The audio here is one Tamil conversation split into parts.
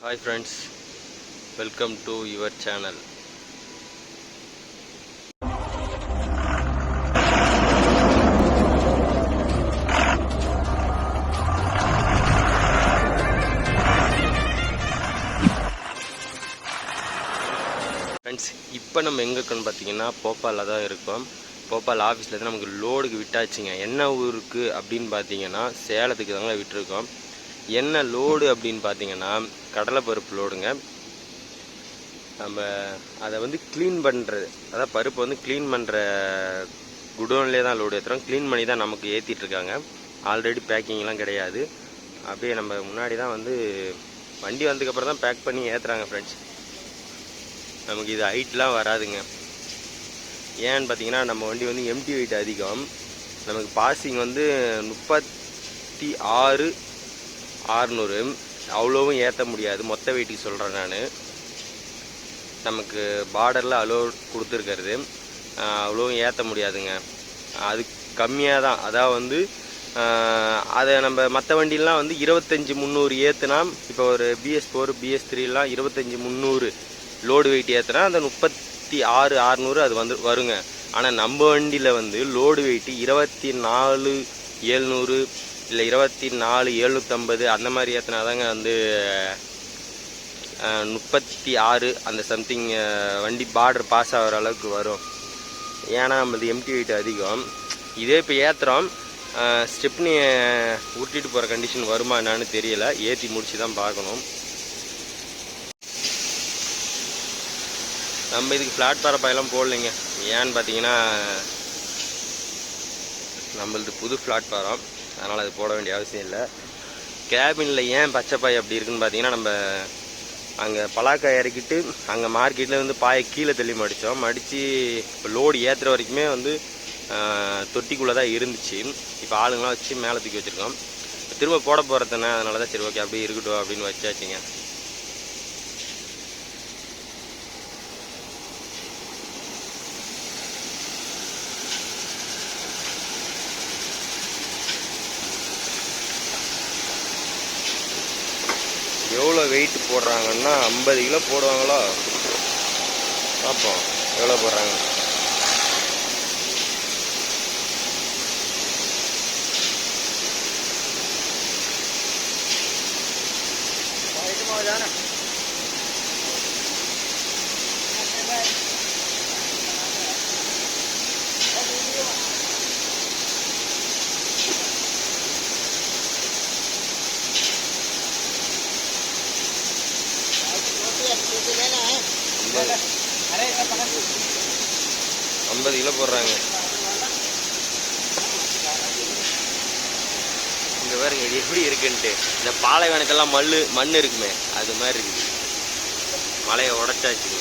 Hi friends, welcome to your channel. Friends, இப்போ நம்ம எங்கே இருக்கோம்னு பார்த்தீங்கன்னா போபாலில் தான் இருக்கோம். போபால் ஆஃபீஸில் தான் நமக்கு லோடுக்கு விட்டாச்சுங்க. என்ன ஊருக்கு அப்படின்னு பார்த்தீங்கன்னா சேலத்துக்கு தாங்க விட்டுருக்கோம். என்ன லோடு அப்படின்னு பார்த்தீங்கன்னா கடலைப்பருப்பு லோடுங்க. நம்ம அதை வந்து க்ளீன் பண்ணுறது, அதாவது பருப்பு வந்து க்ளீன் பண்ணுற குடோன்லேயே தான் லோடு ஏற்றுறோம். க்ளீன் பண்ணி தான் நமக்கு ஏற்றிட்டுருக்காங்க. ஆல்ரெடி பேக்கிங்லாம் கிடையாது. அப்படியே நம்ம முன்னாடி தான் வந்து வண்டி வந்ததுக்கப்புறம் தான் பேக் பண்ணி ஏற்றுறாங்க ஃப்ரெண்ட்ஸ். நமக்கு இது ஹைட்லாம் வராதுங்க. ஏன்னு பார்த்தீங்கன்னா நம்ம வண்டி வந்து எம்டி வெயிட் அதிகம். நமக்கு பாசிங் வந்து 36,600 அவ்வளோவும் ஏற்ற முடியாது. மொத்த வெயிட்டுக்கு சொல்கிறேன் நான். நமக்கு பார்டரில் அலோட் கொடுத்துருக்கிறது அவ்வளோவும் ஏற்ற முடியாதுங்க. அது கம்மியாக தான். அதாவது வந்து அதை நம்ம மற்ற வண்டிலாம் வந்து 25,300 ஏற்றுனா, இப்போ ஒரு BS4 BS3லாம் 25,300 லோடு வெயிட் ஏற்றுனா அந்த 36,600 அது வந்து வருங்க. ஆனால் நம்ம வண்டியில் வந்து லோடு வெயிட்டு 24,700 இல்லை 24,750 அந்த மாதிரி ஏற்றினா தாங்க வந்து 36 அந்த சம்திங் வண்டி பார்டர் பாஸ் ஆகிற அளவுக்கு வரும். ஏன்னா நம்மளது எம்டி வெயிட் அதிகம். இதே இப்போ ஏற்றுறோம், ஸ்டெப்னி உருட்டிட்டு போகிற கண்டிஷன் வருமா என்னான்னு தெரியல. ஏற்றி முடிச்சு தான் பார்க்கணும். நம்ம இதுக்கு ஃப்ளாட் பரப்பாயெல்லாம் போடலைங்க. ஏன்னு பார்த்தீங்கன்னா நம்மளது புது ஃப்ளாட் பாரம், அதனால் அது போட வேண்டிய அவசியம் இல்லை. கேபினில் ஏன் பச்சைப்பாய் அப்படி இருக்குன்னு பார்த்தீங்கன்னா, நம்ம அங்கே பலாக்காய் இறக்கிட்டு அங்கே மார்க்கெட்டில் வந்து பாயை கீழே தள்ளி மடித்து இப்போ லோடு ஏற்றுற வரைக்குமே வந்து தொட்டிக்குள்ளே தான் இருந்துச்சு. இப்போ ஆளுங்களாம் வச்சு மேலே தூக்கி வச்சுருக்கோம். திரும்ப போட போகிறதுனே, அதனால தான் சரி ஓகே அப்படியே இருக்கட்டும் அப்படின்னு வச்சாச்சுங்க. எவ்வளோ வெயிட் போடுறாங்கன்னா 50 கிலோ போடுவாங்களோ, பார்ப்போம் எவ்வளோ போடுறாங்க. अरे 50 கிலோ போடுறாங்க. இங்கே பாருங்க இது எப்படி இருக்குன்ட்டு. இந்த பாலைவனத்தெல்லாம் மண் இருக்குமே, அது மாதிரி இருக்குது. மலையை உடச்சாச்சு.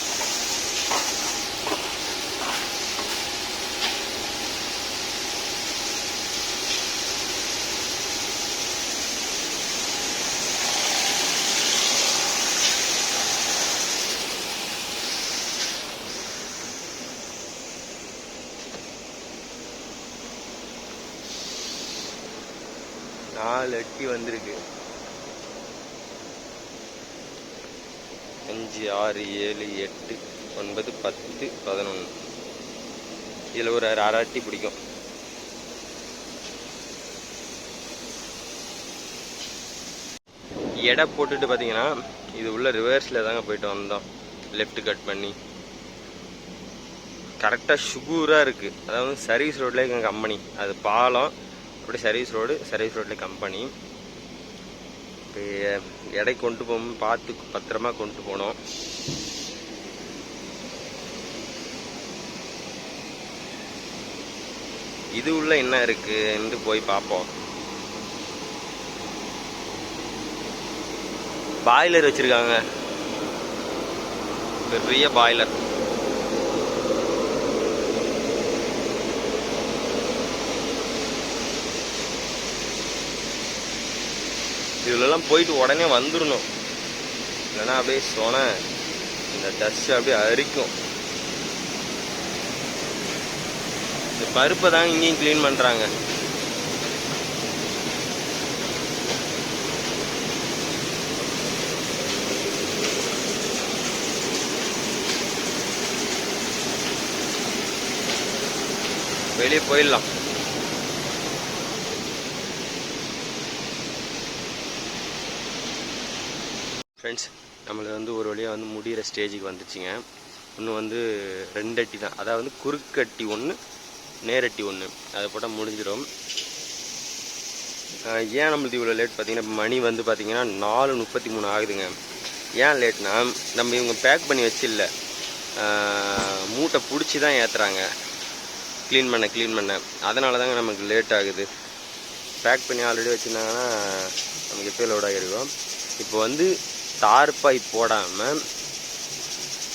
நாலு அட்டி வந்திருக்கு. 5, 6, 7, 8, 9, 10, 11. இதில் ஒரு அரை அட்டி பிடிக்கும். எடை போட்டுட்டு பார்த்தீங்கன்னா இது உள்ள ரிவர்ஸில் தாங்க போயிட்டு வந்தோம். லெஃப்ட் கட் பண்ணி கரெக்டாக ஷுகூராக இருக்குது. அதாவது சர்வீஸ் ரோட்லேயே எங்கள் கம்பெனி, அது பாலம் அப்படி சர்வீஸ் ரோட்லேயே கம்பெனி. இப்போ எடை கொண்டு போகும்போது பார்த்து பத்திரமா கொண்டு போனோம். இது உள்ள என்ன இருக்குன்னு போய் பார்ப்போம். பாய்லர் வச்சிருக்காங்க, பெரிய பாய்லர். இதுலலாம் போயிட்டு உடனே வந்துடணும், இல்லைன்னா அப்படியே சொன்ன இந்த டஸ்ட் அப்படியே அரிக்கும். இந்த பருப்பை தாங்க இங்கேயும் க்ளீன் பண்ணுறாங்க. வெளியே போயிடலாம். ஃப்ரெண்ட்ஸ், நம்மளுக்கு வந்து ஒரு வழியாக வந்து முடிகிற ஸ்டேஜுக்கு வந்துச்சுங்க. இன்னும் வந்து 2 அட்டி தான், அதாவது குறுக்கட்டி ஒன்று, நேரட்டி ஒன்று, அதை போட்டால் முடிஞ்சிடும். ஏன் நம்மளுக்கு இவ்வளோ லேட் பார்த்தீங்கன்னா, இப்போ மணி வந்து பார்த்தீங்கன்னா 4:33 ஆகுதுங்க. ஏன் லேட்னா, நம்ம இவங்க பேக் பண்ணி வச்சில்ல, மூட்டை பிடிச்சி தான் ஏற்றுறாங்க, க்ளீன் பண்ண. அதனால தாங்க நமக்கு லேட் ஆகுது. பேக் பண்ணி ஆல்ரெடி வச்சுருந்தாங்கன்னா நமக்கு எப்போ லோட் ஆகிருக்கும். இப்போ வந்து தார்பாய் போடாமல்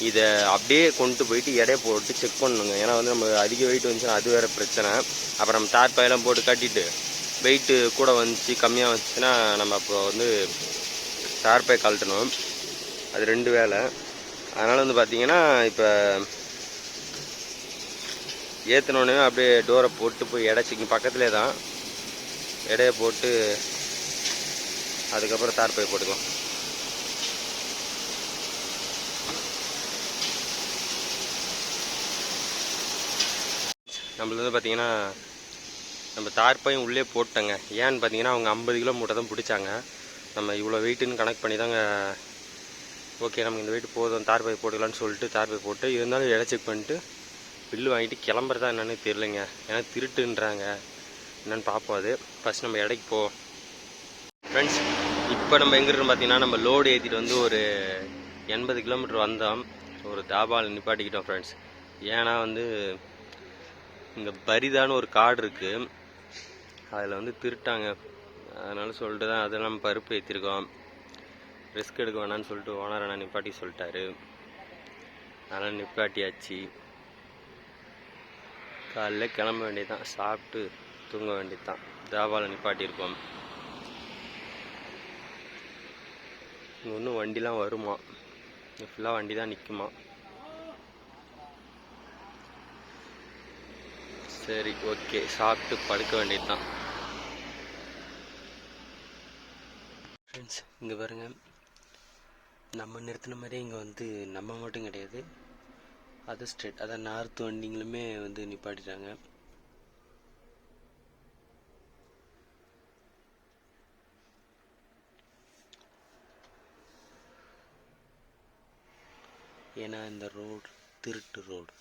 இதை அப்படியே கொண்டு போயிட்டு எடையை போட்டு செக் பண்ணணுங்க. ஏன்னா வந்து நம்ம அதிக வெயிட் வந்துச்சுன்னா அது வேறு பிரச்சனை. அப்புறம் நம்ம தார்பாயெல்லாம் போட்டு கட்டிட்டு வெயிட்டு கூட வந்துச்சு கம்மியாக வந்துச்சுன்னா நம்ம அப்போ வந்து தார்பாய் கழட்டணும். அது 2 வேலை. அதனால் வந்து பார்த்திங்கன்னா இப்போ ஏற்றினோடனே அப்படியே டோரை போட்டு போய் எடை செக்கிங் பக்கத்துலேயே தான் எடையை போட்டு அதுக்கப்புறம் தார்பாய் போட்டுக்கலாம். நம்மளது வந்து பார்த்திங்கன்னா நம்ம தார்பாயும் உள்ளே போட்டோங்க. ஏன்னு பார்த்தீங்கன்னா அவங்க 50 கிலோ மூட்டை தான் பிடிச்சாங்க. நம்ம இவ்வளோ வெயிட்டுன்னு கணக்கு பண்ணி தாங்க ஓகே நமக்கு இந்த வெயிட் போதும் தார்பாய் போட்டுக்கலான்னு சொல்லிட்டு தார்பாய் போட்டு, இருந்தாலும் எடை செக் பண்ணிட்டு பில்லு வாங்கிட்டு கிளம்புறதா என்னன்னு தெரியலைங்க. ஏன்னா திருட்டுன்றாங்க, என்னென்னு பார்ப்போம். அது ஃபஸ்ட் நம்ம எடைக்கு போவோம். ஃப்ரெண்ட்ஸ், இப்போ நம்ம எங்கே இருக்கோம் பார்த்தீங்கன்னா, நம்ம லோடு ஏற்றிட்டு வந்து ஒரு 80 கிலோமீட்டர் வந்தோம். ஒரு தாபாவில் நிப்பாட்டிக்கிட்டோம் ஃப்ரெண்ட்ஸ். ஏன்னா வந்து இங்கே பரிதான்னு ஒரு காடு இருக்குது, அதில் வந்து திருட்டாங்க. அதனால சொல்லிட்டு தான் அதை நம்ம பருப்பு ஏற்றிருக்கோம். ரிஸ்க் எடுக்க வேணான்னு சொல்லிட்டு ஓனர் அண்ணா நிப்பாட்டி சொல்லிட்டாரு. அதனால் நிப்பாட்டியாச்சு. காலைல கிளம்ப வேண்டியதுதான், சாப்பிட்டு தூங்க வேண்டியது தான். தாபாவில் நிப்பாட்டியிருக்கோம். இங்கே ஒன்றும் வண்டிலாம் வருமா, இங்கே ஃபுல்லாக வண்டி தான் நிற்குமா. சரி, ஓகே, சாப்பிட்டு படுக்க வேண்டியது தான். ஃப்ரெண்ட்ஸ், இங்கே பாருங்க, நம்ம நிறுத்தின மாதிரியே இங்கே வந்து நம்ம மட்டும் கிடையாது, அதர் ஸ்டேட் அதான் நார்த் வண்டிங்களுமே வந்து நிப்பாட்டிட்டாங்க. ஏன்னா இந்த ரோடு திருட்டு ரோடு.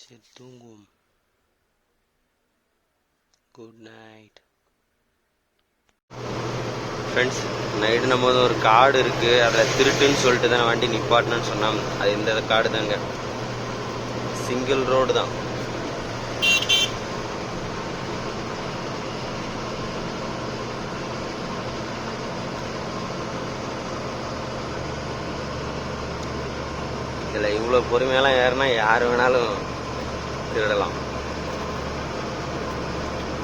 சரி, தூங்குவோம். Good night friends. நைட்டு நம்ம வந்து ஒரு காடு இருக்குது, அதில் திருட்டுன்னு சொல்லிட்டு தான் வண்டி நிப்பாட்டணும்னு சொன்னோம். அது இந்த காடு தாங்க, சிங்கிள் ரோடு தான். இதில் இவ்வளோ பொறுமையெல்லாம் ஏறினா யார் வேணாலும் திருடலாம்.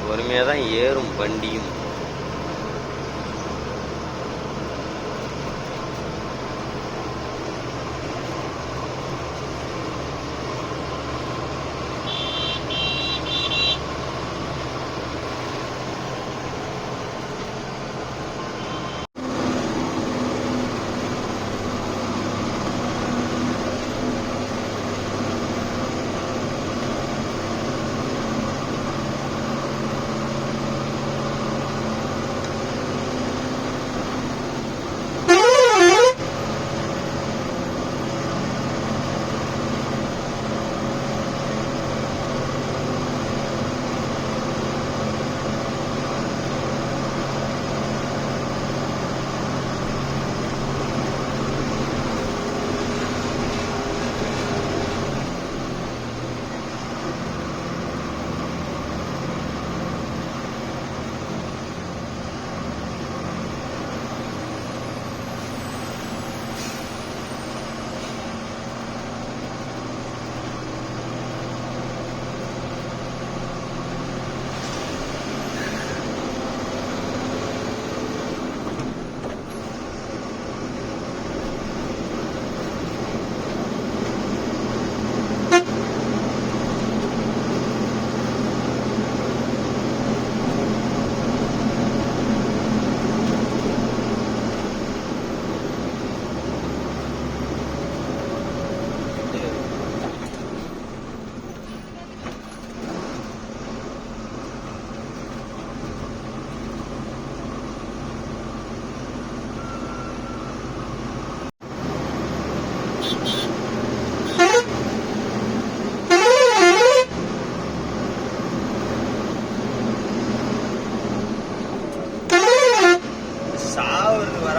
பொறுமையாக தான் ஏறும் வண்டியும்.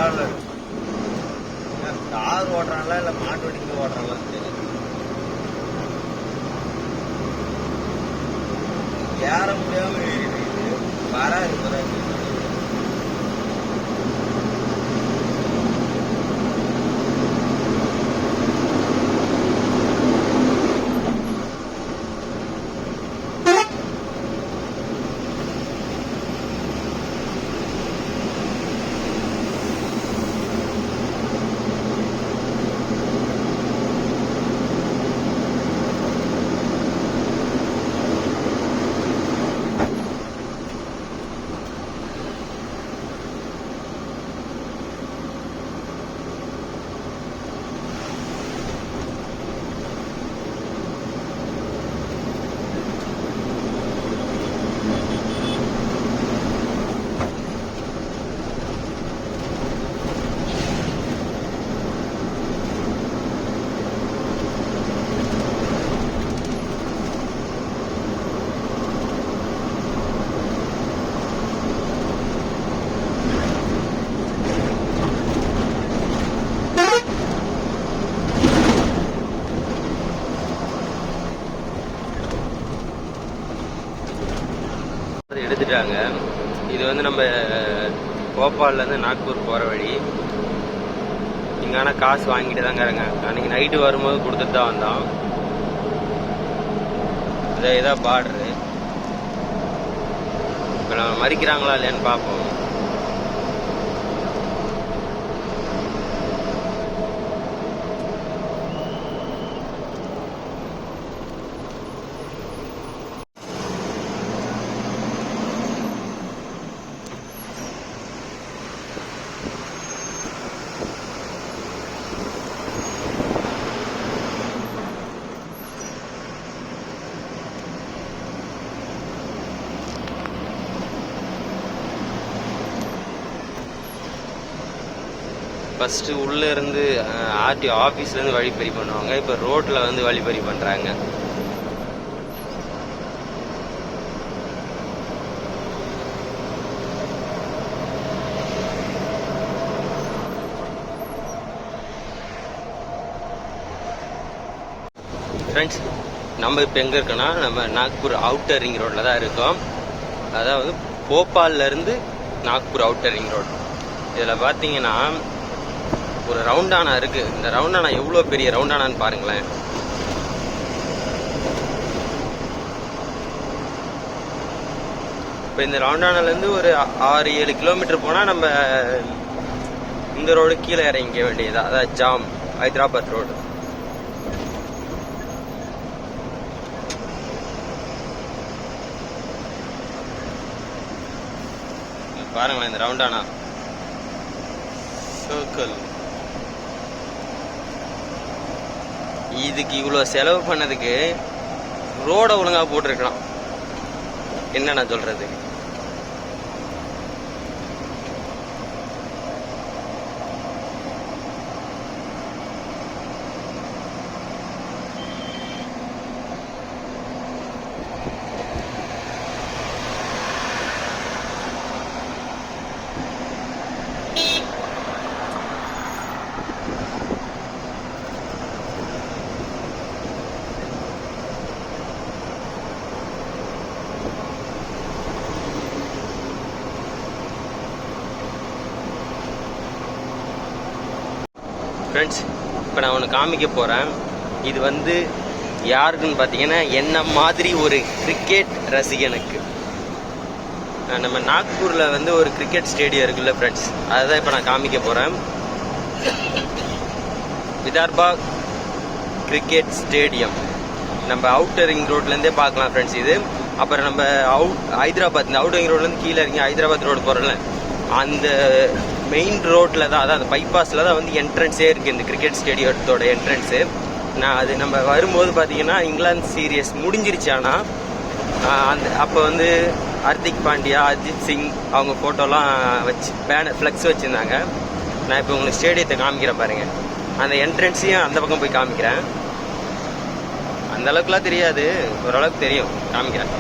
பரவாயில்ல. கார் ஓட்டுறாங்களா இல்லை மாட்டு வண்டிக்கு ஓட்டுறாங்களான்னு தெரியும். ஏற முடியாம வராது வராது. எடுத்துட்டாங்க. இது வந்து நம்ம போபால்லேருந்து நாக்பூர் போகிற வழி. இங்கே ஆனால் காசு வாங்கிட்டு தாங்க இருங்க. அன்றைக்கி நைட்டு வரும்போது கொடுத்துட்டு தான் வந்தோம். இதான் பார்டரு. இப்போ நம்ம மறிக்கிறாங்களா இல்லையான்னு பார்ப்போம். ஃபஸ்ட்டு உள்ளே இருந்து ஆர்டிஓ ஆஃபீஸ்லேருந்து வழிப்பறி பண்ணுவாங்க. இப்போ ரோட்டில் வந்து வழிப்பறி பண்ணுறாங்க. ஃப்ரெண்ட்ஸ், நம்ம இப்போ எங்கே இருக்கோன்னா நம்ம நாக்பூர் அவுட்டர் ரிங் ரோட்டில் தான் இருக்கோம். அதாவது போபால்லேருந்து நாக்பூர் அவுட்டர் ரிங் ரோடு. இதில் பார்த்தீங்கன்னா ஒரு ரவுண்டானா இருக்கு. இந்த ரவுண்டானா எவ்வளோ பெரிய ரவுண்டானான்னு பாருங்களேன். இப்போ இந்த ரவுண்டானாலேருந்து ஒரு 6-7 கிலோமீட்டர் போனால் நம்ம இந்த ரோடு கீழே இறங்கிக்க வேண்டியது. அதாவது ஜாம் ஹைதராபாத் ரோடு. பாருங்களேன் இந்த ரவுண்டானா சர்க்கிள். இதுக்கு இவ்வளோ செலவு பண்ணதுக்கு ரோடை ஒழுங்காக போட்டிருக்கலாம். என்ன நான் சொல்றது. ஃப்ரெண்ட்ஸ், இப்போ நான் ஒன்று காமிக்க போகிறேன். இது வந்து யாருக்குன்னு பார்த்தீங்கன்னா என்ன மாதிரி ஒரு கிரிக்கெட் ரசிகனுக்கு. நம்ம நாக்பூரில் வந்து ஒரு கிரிக்கெட் ஸ்டேடியம் இருக்குல்ல ஃப்ரெண்ட்ஸ், அதுதான் இப்போ நான் காமிக்க போகிறேன். விதர்பா கிரிக்கெட் ஸ்டேடியம் நம்ம அவுட்டர் ரிங் ரோட்லேருந்தே பார்க்கலாம் ஃப்ரெண்ட்ஸ். இது அப்புறம் நம்ம ஹைதராபாத் இந்த அவுட்டர் ரிங் ரோட்லேருந்து கீழே இறங்கி ஹைதராபாத் ரோடு போகிறோம்ல, அந்த மெயின் ரோட்டில் தான், அதாவது அந்த பைபாஸில் தான் வந்து என்ட்ரன்ஸே இருக்குது இந்த கிரிக்கெட் ஸ்டேடியத்தோட என்ட்ரன்ஸு. நான் அது நம்ம வரும்போது பார்த்தீங்கன்னா இங்கிலாந்து சீரியஸ் முடிஞ்சிருச்சு. ஆனால் அந்த அப்போ வந்து ஹர்திக் பாண்டியா, அஜித் சிங் அவங்க ஃபோட்டோலாம் வச்சு பேனர் ஃப்ளெக்ஸ் வச்சுருந்தாங்க. நான் இப்போ உங்களுக்கு ஸ்டேடியத்தை காமிக்கிறேன் பாருங்கள். அந்த என்ட்ரன்ஸையும் அந்த பக்கம் போய் காமிக்கிறேன். அந்த அளவுக்குலாம் தெரியாது, ஓரளவுக்கு தெரியும், காமிக்கிறேன்.